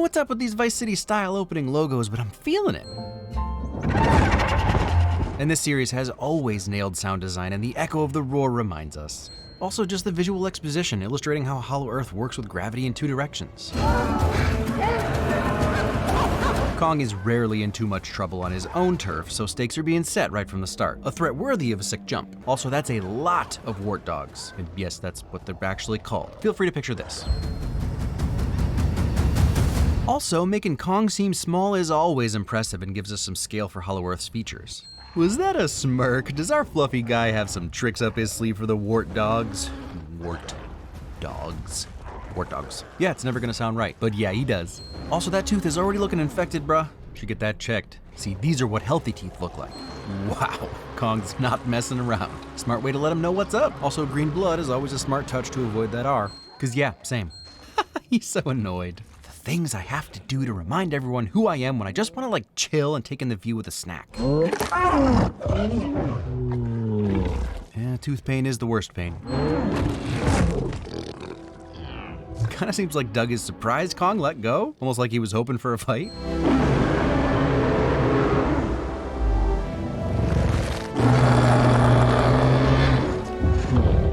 what's up with these Vice City style opening logos, but I'm feeling it. And this series has always nailed sound design, and the echo of the roar reminds us. Also, just the visual exposition illustrating how Hollow Earth works with gravity in two directions. Kong is rarely in too much trouble on his own turf, so stakes are being set right from the start. A threat worthy of a sick jump. Also, that's a lot of wart dogs. And yes, that's what they're actually called. Feel free to picture this. Also, making Kong seem small is always impressive and gives us some scale for Hollow Earth's features. Was that a smirk? Does our fluffy guy have some tricks up his sleeve for the wart dogs? Wart dogs. Wart dogs. Yeah, it's never gonna sound right, but yeah, he does. Also, that tooth is already looking infected, bruh. Should get that checked. See, these are what healthy teeth look like. Wow, Kong's not messing around. Smart way to let him know what's up. Also, green blood is always a smart touch to avoid that R. Cause yeah, same. He's so annoyed. Things I have to do to remind everyone who I am when I just want to like chill and take in the view with a snack. Yeah, tooth pain is the worst pain. Kinda seems like Doug is surprised Kong let go, almost like he was hoping for a fight.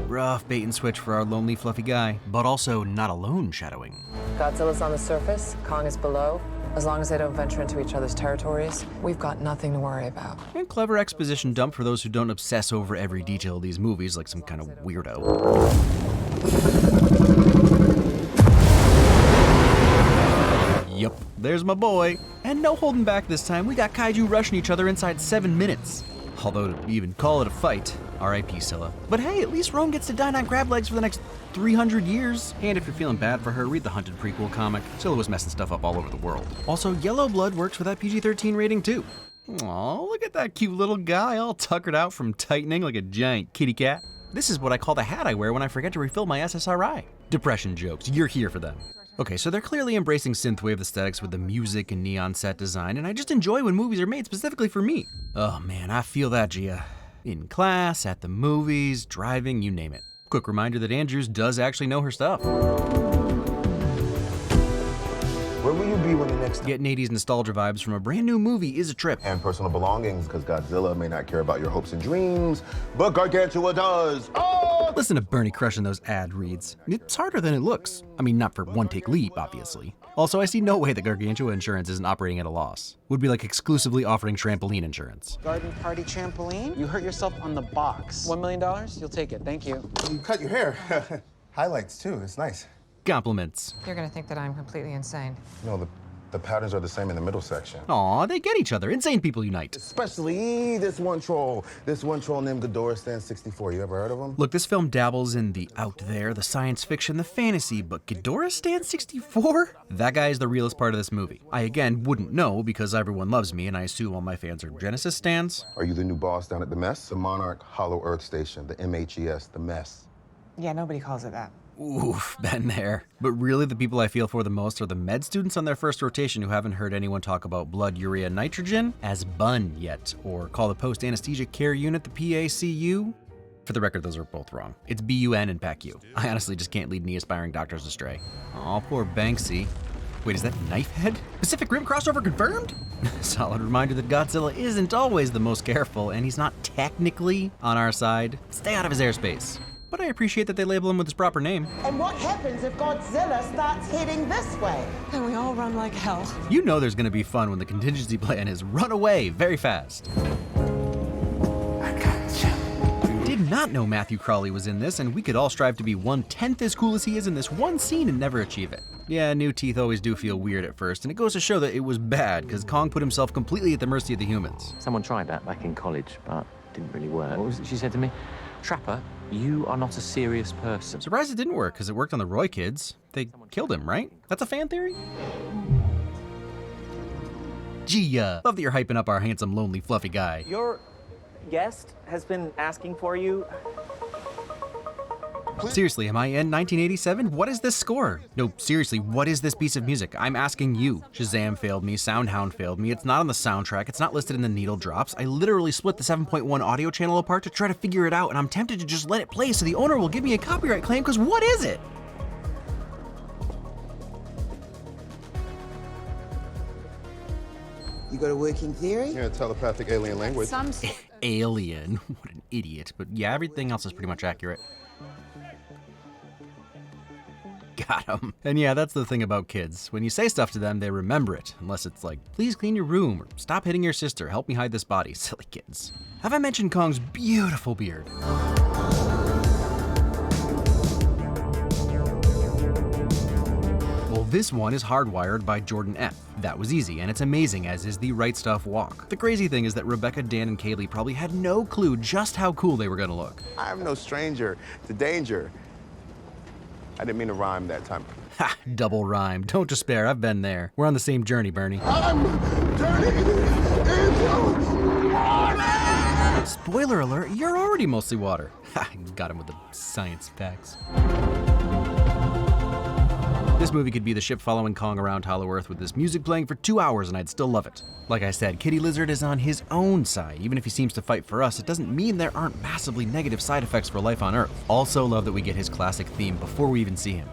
Rough bait and switch for our lonely fluffy guy, but also not alone shadowing. Godzilla's on the surface, Kong is below. As long as they don't venture into each other's territories, we've got nothing to worry about. And clever exposition dump for those who don't obsess over every detail of these movies like some kind of weirdo. Yup, there's my boy. And no holding back this time, we got kaiju rushing each other inside 7 minutes. Although to even call it a fight, R.I.P. Scylla. But hey, at least Rome gets to dine on crab legs for the next 300 years. And if you're feeling bad for her, read the Hunted prequel comic. Scylla was messing stuff up all over the world. Also, yellow blood works for that PG-13 rating too. Aw, look at that cute little guy all tuckered out from tightening like a giant kitty cat. This is what I call the hat I wear when I forget to refill my SSRI. Depression jokes, you're here for them. Okay, so they're clearly embracing synthwave aesthetics with the music and neon set design, and I just enjoy when movies are made specifically for me. Oh man, I feel that, Gia. In class, at the movies, driving, you name it. Quick reminder that Andrews does actually know her stuff. Where will you be when the next Getting 80s nostalgia vibes from a brand new movie is a trip. and personal belongings, because Godzilla may not care about your hopes and dreams, but Gargantua does. Oh! Listen to Bernie crushing those ad reads. It's harder than it looks. I mean, not for one take leap, obviously. Also, I see no way that Gargantua Insurance isn't operating at a loss. Would be like exclusively offering trampoline insurance. Garden party trampoline? You hurt yourself on the box. $1 million? You'll take it. Thank you. You cut your hair. Highlights too, it's nice. Compliments. You're gonna think that I'm completely insane. No, the patterns are the same in the middle section. Aw, they get each other. Insane people unite. Especially this one troll. This one troll named Ghidorah Stand 64. You ever heard of him? Look, this film dabbles in the out there, the science fiction, the fantasy, but Ghidorah Stand 64? That guy is the realest part of this movie. I, again, wouldn't know because everyone loves me and I assume all my fans are Genesis stans. Are you the new boss down at the mess? The Monarch Hollow Earth Station, the MHES, the mess. Yeah, nobody calls it that. Oof, been there. But really the people I feel for the most are the med students on their first rotation who haven't heard anyone talk about blood urea nitrogen as BUN yet, or call the post-anesthesia care unit the PACU. For the record, those are both wrong. It's BUN and PACU. I honestly just can't lead any aspiring doctors astray. Aw, poor Banksy. Wait, is that Knifehead? Pacific Rim crossover confirmed? Solid reminder that Godzilla isn't always the most careful, and he's not technically on our side. Stay out of his airspace. But I appreciate that they label him with his proper name. And what happens if Godzilla starts heading this way? And we all run like hell. You know there's gonna be fun when the contingency plan is run away very fast. Did not know Matthew Crawley was in this, and we could all strive to be 1/10 as cool as he is in this one scene and never achieve it. Yeah, new teeth always do feel weird at first, and it goes to show that it was bad, because Kong put himself completely at the mercy of the humans. Someone tried that back in college, but didn't really work. What was it she said to me? Trapper, you are not a serious person. Surprised it didn't work, because it worked on the Roy kids. They killed him, right? That's a fan theory? Gia, love that you're hyping up our handsome, lonely, fluffy guy. Your guest has been asking for you. Seriously, am I in 1987? What is this score? No, seriously, what is this piece of music? I'm asking you. Shazam failed me, Soundhound failed me, it's not on the soundtrack, it's not listed in the needle drops. I literally split the 7.1 audio channel apart to try to figure it out, and I'm tempted to just let it play so the owner will give me a copyright claim, because what is it? got a working theory? Yeah, telepathic alien language. Alien. What an idiot. But yeah, everything else is pretty much accurate. Got him. And yeah, that's the thing about kids. When you say stuff to them, they remember it. Unless it's like, please clean your room, or stop hitting your sister, help me hide this body. Silly kids. Have I mentioned Kong's beautiful beard? Well, this one is hardwired by Jordan F. That was easy, and it's amazing, as is the Right Stuff walk. The crazy thing is that Rebecca, Dan, and Kaylee probably had no clue just how cool they were gonna look. I'm no stranger to danger. I didn't mean to rhyme that time. Ha! Double rhyme. Don't despair, I've been there. We're on the same journey, Bernie. I'm turning into water! Spoiler alert, you're already mostly water. Ha! Got him with the science facts. This movie could be the ship following Kong around Hollow Earth with this music playing for 2 hours and I'd still love it. Like I said, Kitty Lizard is on his own side. Even if he seems to fight for us, it doesn't mean there aren't massively negative side effects for life on Earth. Also love that we get his classic theme before we even see him.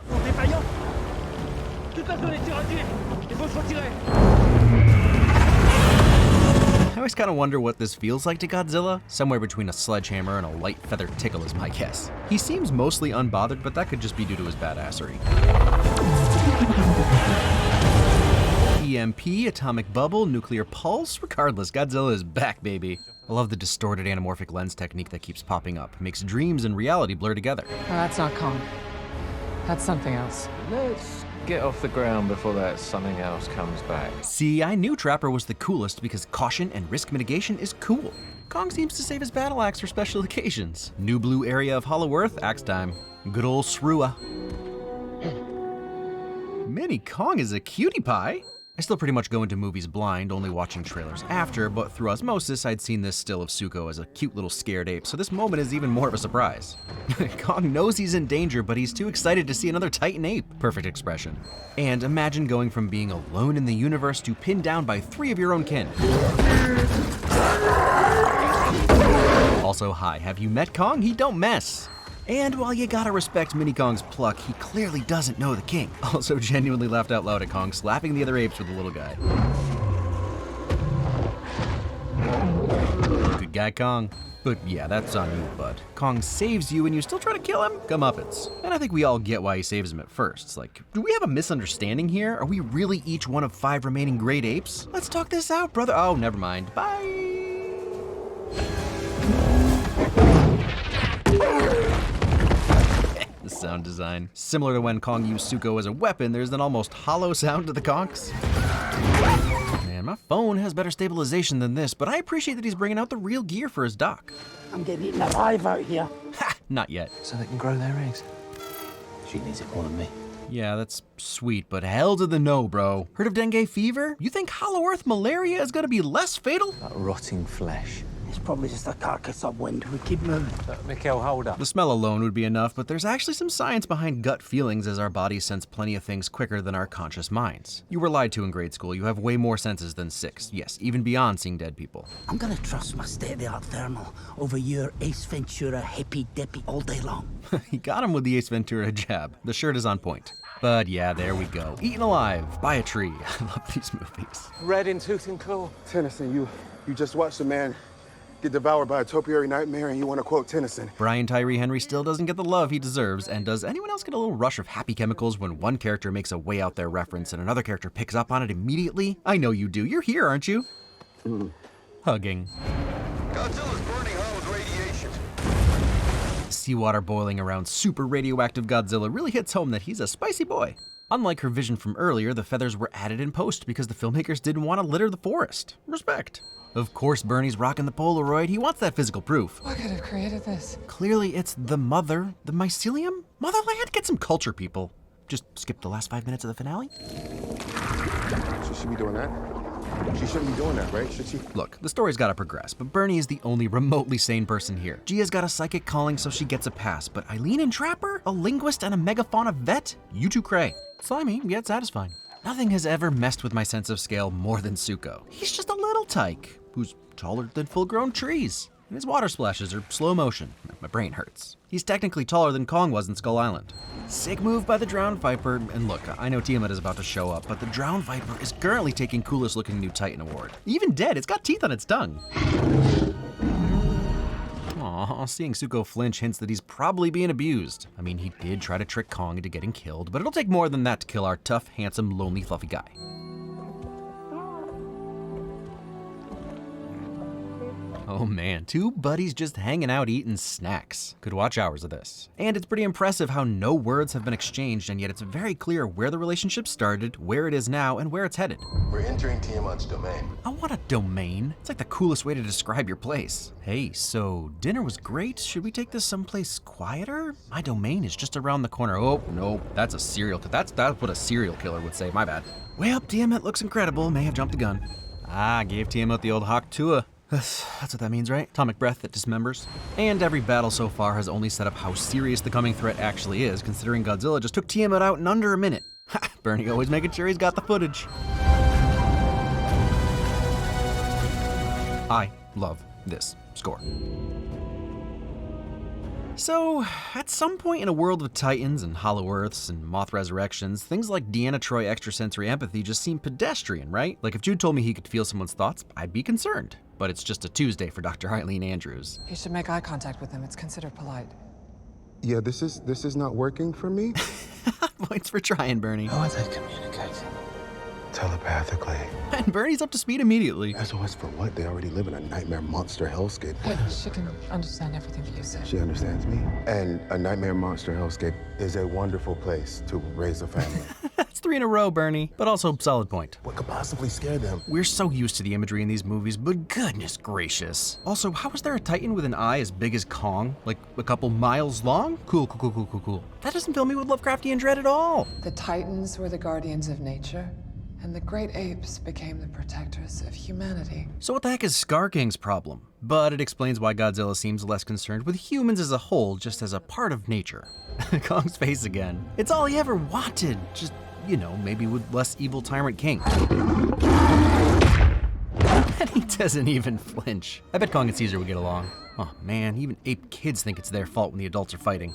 I always kind of wonder what this feels like to Godzilla. Somewhere between a sledgehammer and a light feather tickle is my guess. He seems mostly unbothered, but that could just be due to his badassery. EMP, atomic bubble, nuclear pulse, regardless, Godzilla is back, baby. I love the distorted anamorphic lens technique that keeps popping up. Makes dreams and reality blur together. That's not Kong. That's something else. Let's get off the ground before that something else comes back. See, I knew Trapper was the coolest because caution and risk mitigation is cool. Kong seems to save his battle axe for special occasions. New blue area of Hollow Earth, axe time. Good ol' Srua. Mini Kong is a cutie pie. I still pretty much go into movies blind, only watching trailers after, but through osmosis, I'd seen this still of Zuko as a cute little scared ape, so this moment is even more of a surprise. Kong knows he's in danger, but he's too excited to see another Titan ape. Perfect expression. And imagine going from being alone in the universe to pinned down by 3 of your own kin. Also, hi, have you met Kong? He don't mess. And while you gotta respect Mini Kong's pluck, he clearly doesn't know the king. Also genuinely laughed out loud at Kong slapping the other apes with the little guy. Good guy, Kong. But yeah, that's on you, bud. Kong saves you and you still try to kill him? Comeuppance. And I think we all get why he saves him at first. It's like, do we have a misunderstanding here? Are we really each one of 5 remaining great apes? Let's talk this out, brother. Oh, never mind. Bye. The sound design. Similar to when Kong used Zuko as a weapon, there's an almost hollow sound to the conks. Man, my phone has better stabilization than this, but I appreciate that he's bringing out the real gear for his dock. I'm getting eaten alive out here. Ha! Not yet. So they can grow their eggs. She needs it more than me. Yeah, that's sweet, but hell to the no, bro. Heard of dengue fever? You think Hollow Earth malaria is gonna be less fatal? That rotting flesh. It's probably just a carcass upwind. We keep moving. Mikhail, hold up. The smell alone would be enough, but there's actually some science behind gut feelings, as our bodies sense plenty of things quicker than our conscious minds. You were lied to in grade school. You have way more senses than 6. Yes, even beyond seeing dead people. I'm gonna trust my state-of-the-art thermal over your Ace Ventura hippy-dippy all day long. He got him with the Ace Ventura jab. The shirt is on point. But yeah, there we go. Eaten alive by a tree. I love these movies. Red in tooth and claw. Tennyson, you just watched a man get devoured by a topiary nightmare and you want to quote Tennyson. Brian Tyree Henry still doesn't get the love he deserves, and does anyone else get a little rush of happy chemicals when one character makes a way out there reference and another character picks up on it immediately? I know you do. You're here, aren't you? Hugging. Godzilla's burning hell with radiation. Seawater boiling around super radioactive Godzilla really hits home that he's a spicy boy. Unlike her vision from earlier, the feathers were added in post because the filmmakers didn't want to litter the forest. Respect. Of course Bernie's rocking the Polaroid. He wants that physical proof. What could have created this? Clearly it's the mother, the mycelium? Motherland? Get some culture, people. Just skip the last 5 minutes of the finale. She should be doing that. She shouldn't be doing that, right? Should she? Look, the story's gotta progress, but Bernie is the only remotely sane person here. Gia's got a psychic calling, so she gets a pass, but Eileen and Trapper? A linguist and a megafauna vet? You two cray. Slimy, yet satisfying. Nothing has ever messed with my sense of scale more than Zuko. He's just a little tyke, who's taller than full-grown trees. And his water splashes are slow motion. My brain hurts. He's technically taller than Kong was in Skull Island. Sick move by the Drowned Viper, and look, I know Tiamat is about to show up, but the Drowned Viper is currently taking coolest looking new Titan award. Even dead, it's got teeth on its tongue. Aw, seeing Zuko flinch hints that he's probably being abused. I mean, he did try to trick Kong into getting killed, but it'll take more than that to kill our tough, handsome, lonely, fluffy guy. Oh man, two buddies just hanging out eating snacks. Could watch hours of this. And it's pretty impressive how no words have been exchanged, and yet it's very clear where the relationship started, where it is now, and where it's headed. We're entering Tiamat's domain. I want a domain. It's like the coolest way to describe your place. Hey, so dinner was great. Should we take this someplace quieter? My domain is just around the corner. Oh, no, that's a serial killer. That's what a serial killer would say, my bad. Well, Tiamat looks incredible. May have jumped the gun. Ah, gave Tiamat the old Hawk Tua. That's what that means, right? Atomic breath that dismembers. And every battle so far has only set up how serious the coming threat actually is, considering Godzilla just took Tiamat out in under a minute. Ha! Bernie always making sure he's got the footage. I love this score. So, at some point in a world of Titans and Hollow Earths and Moth Resurrections, things like Deanna Troi extrasensory empathy just seem pedestrian, right? Like if Jude told me he could feel someone's thoughts, I'd be concerned. But it's just a Tuesday for Dr. Eileen Andrews. You should make eye contact with him. It's considered polite. Yeah, this is not working for me. Points for trying, Bernie. How are they communicating? Telepathically. And Bernie's up to speed immediately. SOS for what? They already live in a nightmare monster hellscape. She can understand everything you say. She understands me. And a nightmare monster hellscape is a wonderful place to raise a family. That's 3 in a row, Bernie. But also, solid point. What could possibly scare them? We're so used to the imagery in these movies, but goodness gracious. Also, how is there a Titan with an eye as big as Kong? Like a couple miles long? Cool. That doesn't fill me with Lovecraftian dread at all. The Titans were the guardians of nature, and the great apes became the protectors of humanity. So what the heck is Skar King's problem? But it explains why Godzilla seems less concerned with humans as a whole, just as a part of nature. Kong's face again. It's all he ever wanted. Just, you know, maybe with less evil Tyrant King. And he doesn't even flinch. I bet Kong and Caesar would get along. Oh man, even ape kids think it's their fault when the adults are fighting.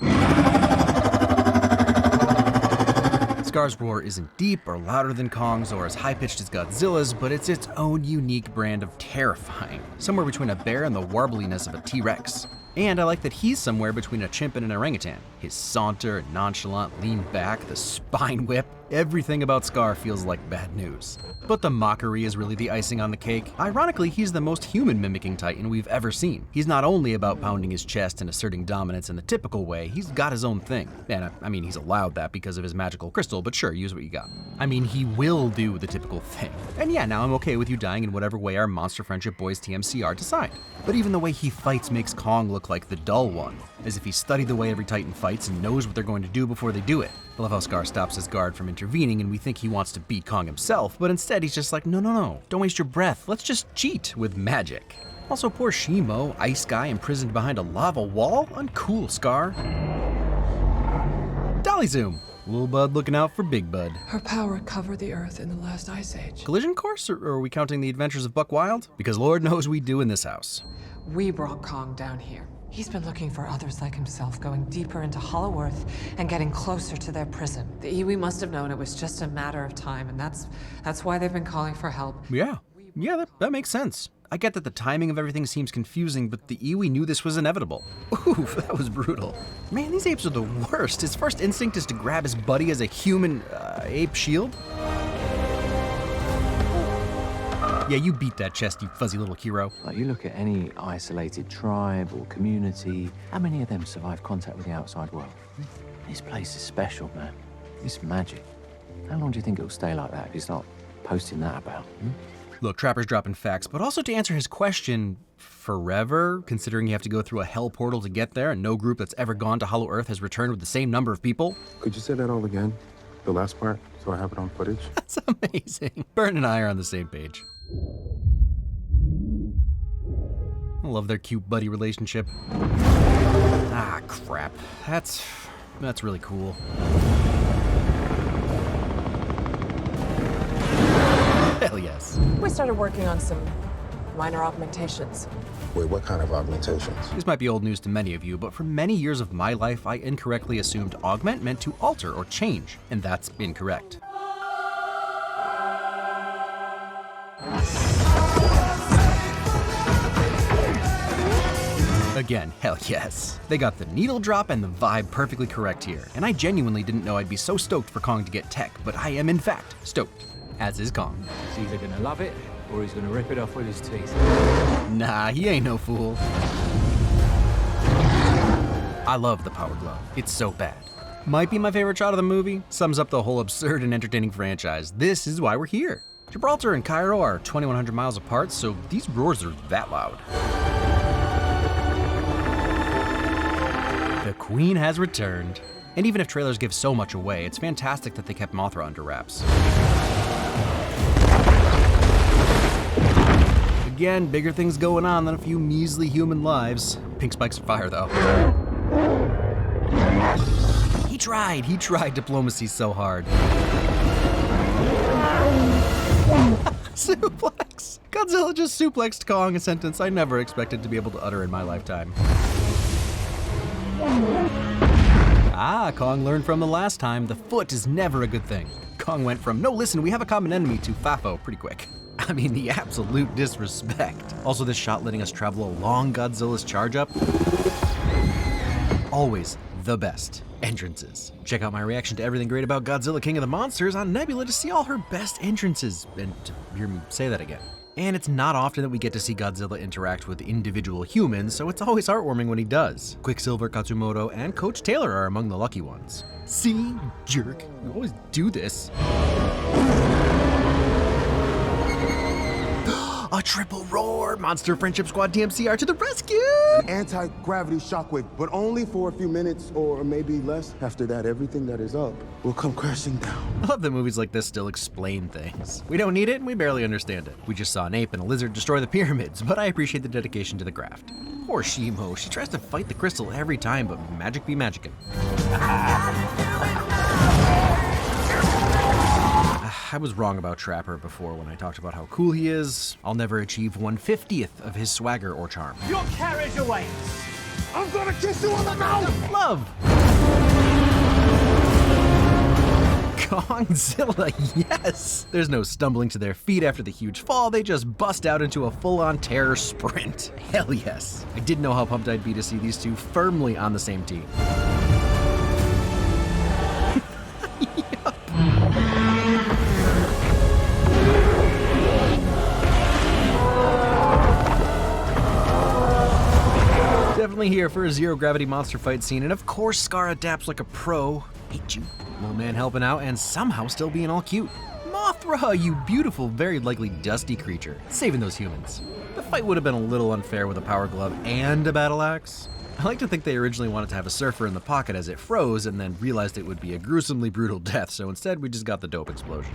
Skar's roar isn't deep or louder than Kong's or as high-pitched as Godzilla's, but it's its own unique brand of terrifying, somewhere between a bear and the warbliness of a T-Rex. And I like that he's somewhere between a chimp and an orangutan. His saunter, nonchalant lean back, the spine whip, everything about Skar feels like bad news. But the mockery is really the icing on the cake. Ironically, he's the most human-mimicking Titan we've ever seen. He's not only about pounding his chest and asserting dominance in the typical way, he's got his own thing. And I mean, he's allowed that because of his magical crystal, but sure, use what you got. I mean, he will do the typical thing. And yeah, now I'm okay with you dying in whatever way our Monster Friendship Boys TMCR decide. But even the way he fights makes Kong look like the dull one, as if he studied the way every Titan fights and knows what they're going to do before they do it. I love how Skar stops his guard from intervening and we think he wants to beat Kong himself, but instead he's just like, no, don't waste your breath, let's just cheat with magic. Also, poor Shimo, ice guy imprisoned behind a lava wall? Uncool, Skar. Dolly zoom. Little Bud looking out for Big Bud. Her power covered the Earth in the last ice age. Collision course, or are we counting the adventures of Buck Wild? Because Lord knows we do in this house. We brought Kong down here. He's been looking for others like himself, going deeper into Hollow Earth and getting closer to their prison. The Iwi must have known it was just a matter of time, and that's why they've been calling for help. Yeah, that makes sense. I get that the timing of everything seems confusing, but the Iwi knew this was inevitable. Oof, that was brutal. Man, these apes are the worst. His first instinct is to grab his buddy as a human ape shield. Yeah, you beat that chest, you fuzzy little hero. Like, you look at any isolated tribe or community, how many of them survive contact with the outside world? This place is special, man. It's magic. How long do you think it'll stay like that if you start posting that about? Look, Trapper's dropping facts, but also to answer his question, forever, considering you have to go through a hell portal to get there and no group that's ever gone to Hollow Earth has returned with the same number of people? Could you say that all again? The last part, so I have it on footage? That's amazing. Bern and I are on the same page. I love their cute buddy relationship. Ah, crap. That's really cool. Hell yes. We started working on some Minor augmentations. Wait, what kind of augmentations? This might be old news to many of you, but for many years of my life, I incorrectly assumed augment meant to alter or change, and that's incorrect. Again, hell yes. They got the needle drop and the vibe perfectly correct here, and I genuinely didn't know I'd be so stoked for Kong to get tech, but I am in fact stoked, as is Kong. He's either gonna love it, or he's gonna rip it off with his teeth. Nah, he ain't no fool. I love the Power Glove. It's so bad. Might be my favorite shot of the movie. Sums up the whole absurd and entertaining franchise. This is why we're here. Gibraltar and Cairo are 2,100 miles apart, so these roars are that loud. The Queen has returned. And even if trailers give so much away, it's fantastic that they kept Mothra under wraps. Again, bigger things going on than a few measly human lives. Pink spikes of fire, though. He tried diplomacy so hard. Suplex! Godzilla just suplexed Kong, a sentence I never expected to be able to utter in my lifetime. Ah, Kong learned from the last time, the foot is never a good thing. Kong went from, no listen, we have a common enemy, to Fafo pretty quick. I mean, the absolute disrespect. Also, this shot letting us travel along Godzilla's charge up. Always the best entrances. Check out my reaction to Everything Great About Godzilla King of the Monsters on Nebula to see all her best entrances, and to hear me say that again. And it's not often that we get to see Godzilla interact with individual humans, so it's always heartwarming when he does. Quicksilver, Katsumoto, and Coach Taylor are among the lucky ones. See, jerk, you always do this. A triple roar! Monster Friendship Squad DMCR to the rescue! Anti-gravity shockwave, but only for a few minutes or maybe less. After that, everything that is up will come crashing down. I love that movies like this still explain things. We don't need it and we barely understand it. We just saw an ape and a lizard destroy the pyramids, but I appreciate the dedication to the craft. Poor Shimo, she tries to fight the crystal every time, but magic be magicking. I was wrong about Trapper before when I talked about how cool he is. I'll never achieve 1/50th of his swagger or charm. Your carriage awaits. I'm gonna kiss you on the mouth! Love! Kongzilla, yes! There's no stumbling to their feet after the huge fall, they just bust out into a full-on terror sprint. Hell yes. I didn't know how pumped I'd be to see these two firmly on the same team. Definitely here for a zero-gravity monster fight scene, and of course Skar adapts like a pro. Hate you. Little man helping out and somehow still being all cute. Mothra, you beautiful, very likely dusty creature. Saving those humans. The fight would have been a little unfair with a power glove and a battle axe. I like to think they originally wanted to have a surfer in the pocket as it froze and then realized it would be a gruesomely brutal death, so instead we just got the dope explosion.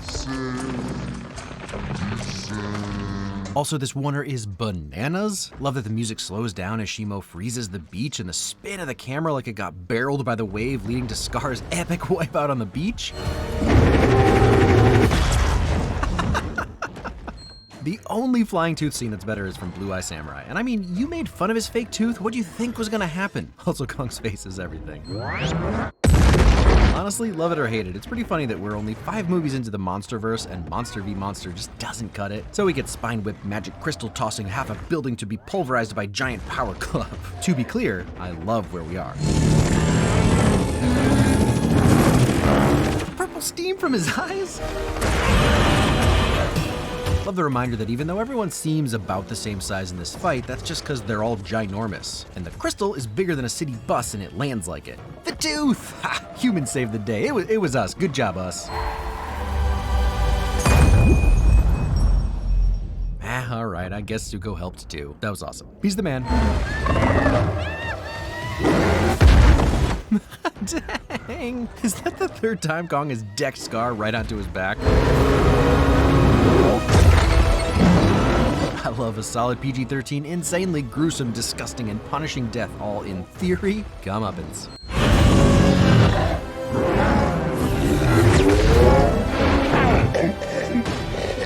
Also, this oneer is bananas. Love that the music slows down as Shimo freezes the beach and the spin of the camera like it got barreled by the wave, leading to Skar's epic wipeout on the beach. The only flying tooth scene that's better is from Blue Eye Samurai. And I mean, you made fun of his fake tooth. What do you think was gonna happen? Also, Kong's face is everything. Honestly, love it or hate it, it's pretty funny that we're only 5 movies into the Monsterverse and Monster v Monster just doesn't cut it. So we get spine whip magic crystal tossing half a building to be pulverized by giant power glove. To be clear, I love where we are. Purple steam from his eyes? Love the reminder that even though everyone seems about the same size in this fight, that's just because they're all ginormous. And the crystal is bigger than a city bus and it lands like it. The tooth! Ha! Humans saved the day. It was us. Good job, us. Alright, I guess Zuko helped too. That was awesome. He's the man. Dang! Is that the 3rd time Kong has decked Skar right onto his back? I love a solid PG-13, insanely gruesome, disgusting, and punishing death, all in theory, comeuppance.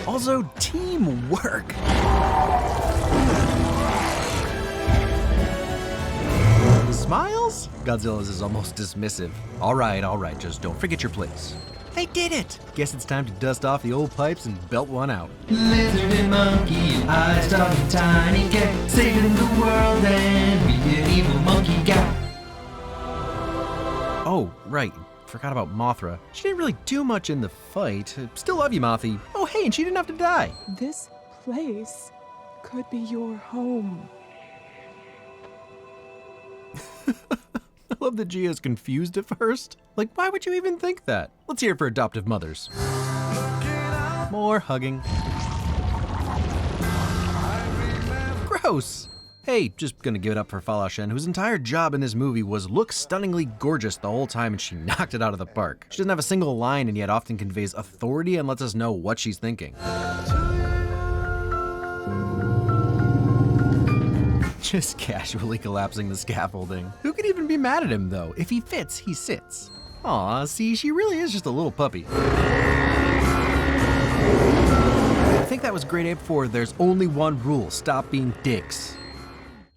Also, teamwork. smiles? Godzilla's is almost dismissive. All right, just don't forget your place. They did it! Guess it's time to dust off the old pipes and belt one out. Lizard and monkey and eyes talking tiny cat, saving the world and we an evil monkey guy. Oh, right. Forgot about Mothra. She didn't really do much in the fight. Still love you, Mothy. Oh, hey, and she didn't have to die. This place could be your home. I love that Gia's confused at first. Like, why would you even think that? Let's hear it for adoptive mothers. More hugging. Gross. Hey, just gonna give it up for Fa La Shen, whose entire job in this movie was look stunningly gorgeous the whole time, and she knocked it out of the park. She doesn't have a single line and yet often conveys authority and lets us know what she's thinking. Just casually collapsing the scaffolding. Who could even be mad at him, though? If he fits, he sits. Aw, see, she really is just a little puppy. I think that was grade 8 for There's Only One Rule, Stop Being Dicks.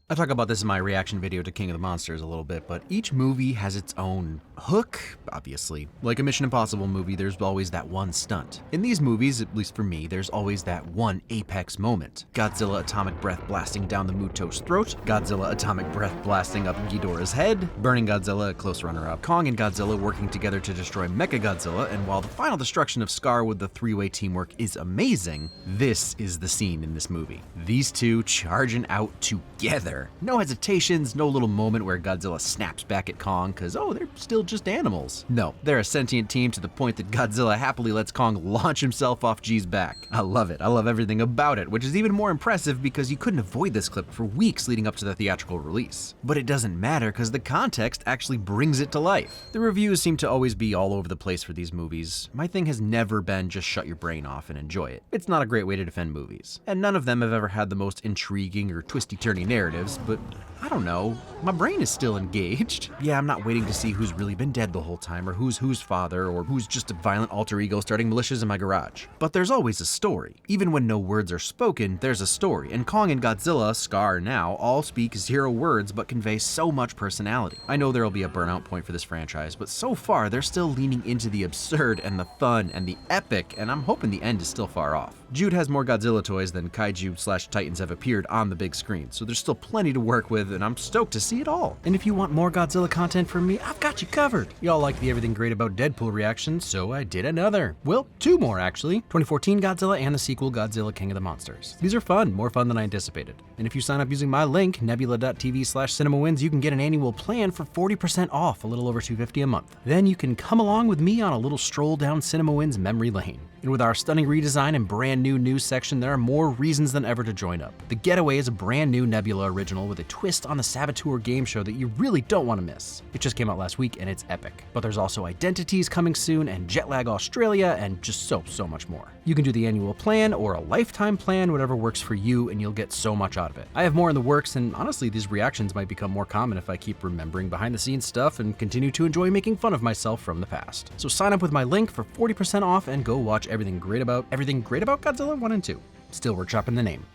I talk about this in my reaction video to King of the Monsters a little bit, but each movie has its own hook, obviously. Like a Mission Impossible movie, there's always that one stunt. In these movies, at least for me, there's always that one apex moment. Godzilla atomic breath blasting down the Muto's throat, Godzilla atomic breath blasting up Ghidorah's head, Burning Godzilla, a close runner-up, Kong and Godzilla working together to destroy Mechagodzilla, and while the final destruction of Skar with the three-way teamwork is amazing, this is the scene in this movie. These two charging out together. No hesitations, no little moment where Godzilla snaps back at Kong cause they're still just animals. No, they're a sentient team to the point that Godzilla happily lets Kong launch himself off G's back. I love it. I love everything about it, which is even more impressive because you couldn't avoid this clip for weeks leading up to the theatrical release. But it doesn't matter because the context actually brings it to life. The reviews seem to always be all over the place for these movies. My thing has never been just shut your brain off and enjoy it. It's not a great way to defend movies. And none of them have ever had the most intriguing or twisty-turny narratives, but I don't know, my brain is still engaged. Yeah, I'm not waiting to see who's really been dead the whole time, or who's father, or who's just a violent alter ego starting militias in my garage. But there's always a story. Even when no words are spoken, there's a story, and Kong and Godzilla, Skar now, all speak 0 words but convey so much personality. I know there'll be a burnout point for this franchise, but so far they're still leaning into the absurd and the fun and the epic, and I'm hoping the end is still far off. Jude has more Godzilla toys than Kaiju/Titans have appeared on the big screen, so there's still plenty to work with, and I'm stoked to see it all. And if you want more Godzilla content from me, I've got you covered. Y'all like the Everything Great About Deadpool reaction, so I did another. Well, 2 more actually. 2014 Godzilla and the sequel Godzilla King of the Monsters. These are fun, more fun than I anticipated. And if you sign up using my link, nebula.tv/CinemaWins, you can get an annual plan for 40% off, a little over $250 a month. Then you can come along with me on a little stroll down CinemaWins memory lane. And with our stunning redesign and brand new news section, there are more reasons than ever to join up. The Getaway is a brand new Nebula original with a twist on the Saboteur game show that you really don't want to miss. It just came out last week and it's epic. But there's also Identities coming soon and Jetlag Australia and just so much more. You can do the annual plan or a lifetime plan, whatever works for you, and you'll get so much out of it. I have more in the works, and honestly, these reactions might become more common if I keep remembering behind the scenes stuff and continue to enjoy making fun of myself from the past. So sign up with my link for 40% off and go watch Everything Great About Godzilla 1 and 2. Still workshopping the name.